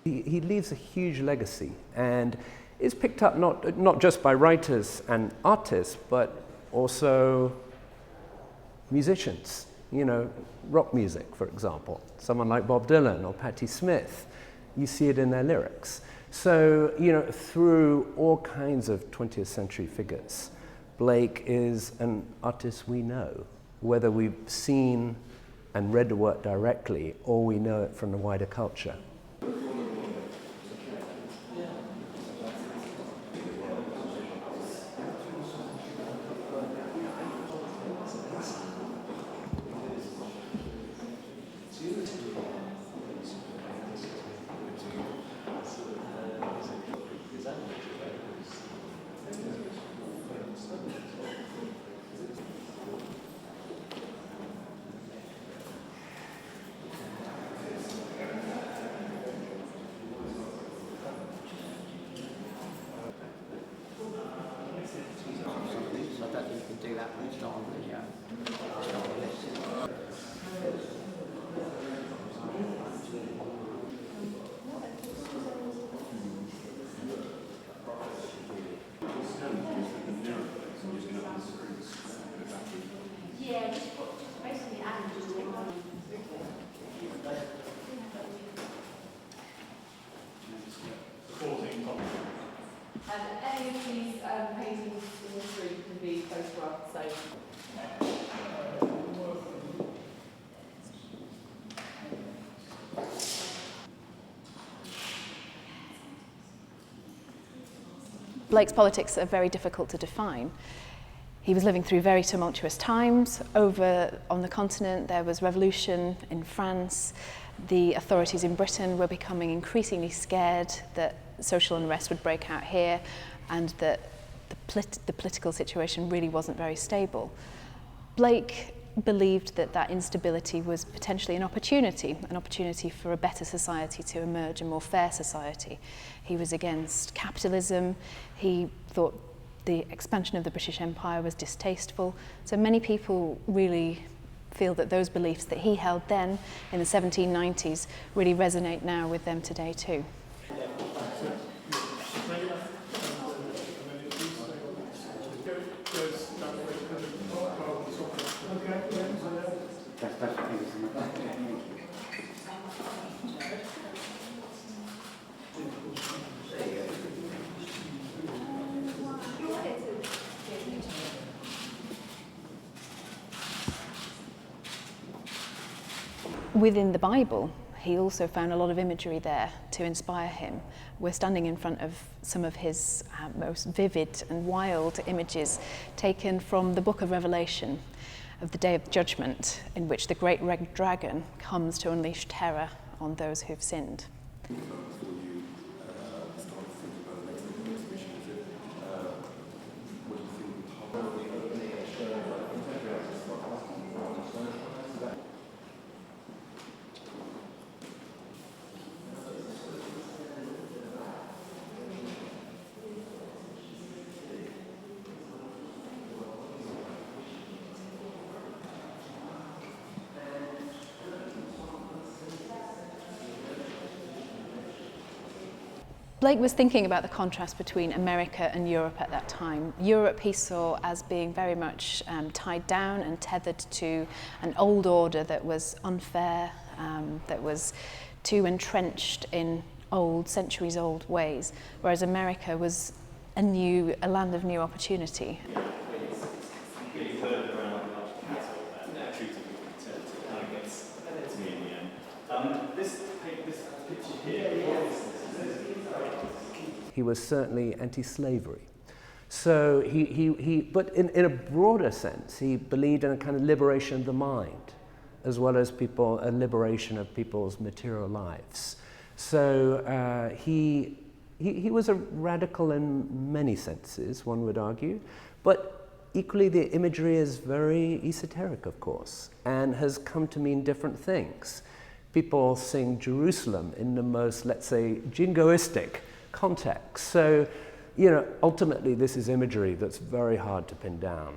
He leaves a huge legacy and is picked up not just by writers and artists, but also musicians. You know, rock music, for example. Someone like Bob Dylan or Patti Smith, you see it in their lyrics. So, you know, through all kinds of 20th century figures, Blake is an artist we know, whether we've seen and read the work directly or we know it from the wider culture. Any of these paintings in this room can be photographed, so. Blake's politics are very difficult to define. He was living through very tumultuous times. Over on the continent, there was revolution in France. The authorities in Britain were becoming increasingly scared that social unrest would break out here and that the political situation really wasn't very stable. Blake believed that that instability was potentially an opportunity for a better society to emerge, a more fair society. He was against capitalism. He thought the expansion of the British Empire was distasteful. So many people really feel that those beliefs that he held then in the 1790s really resonate now with them today too. Within the Bible, he also found a lot of imagery there to inspire him. We're standing in front of some of his most vivid and wild images taken from the book of Revelation, of the Day of Judgment, in which the great red dragon comes to unleash terror on those who've sinned. Blake was thinking about the contrast between America and Europe at that time. Europe he saw as being very much tied down and tethered to an old order that was unfair, that was too entrenched in centuries-old ways, whereas America was a land of new opportunity. He was certainly anti-slavery. So but in a broader sense, he believed in a kind of liberation of the mind, as well as a liberation of people's material lives. So he was a radical in many senses, one would argue, but equally the imagery is very esoteric, of course, and has come to mean different things. People sing Jerusalem in the most, let's say, jingoistic context. So, you know, ultimately this is imagery that's very hard to pin down.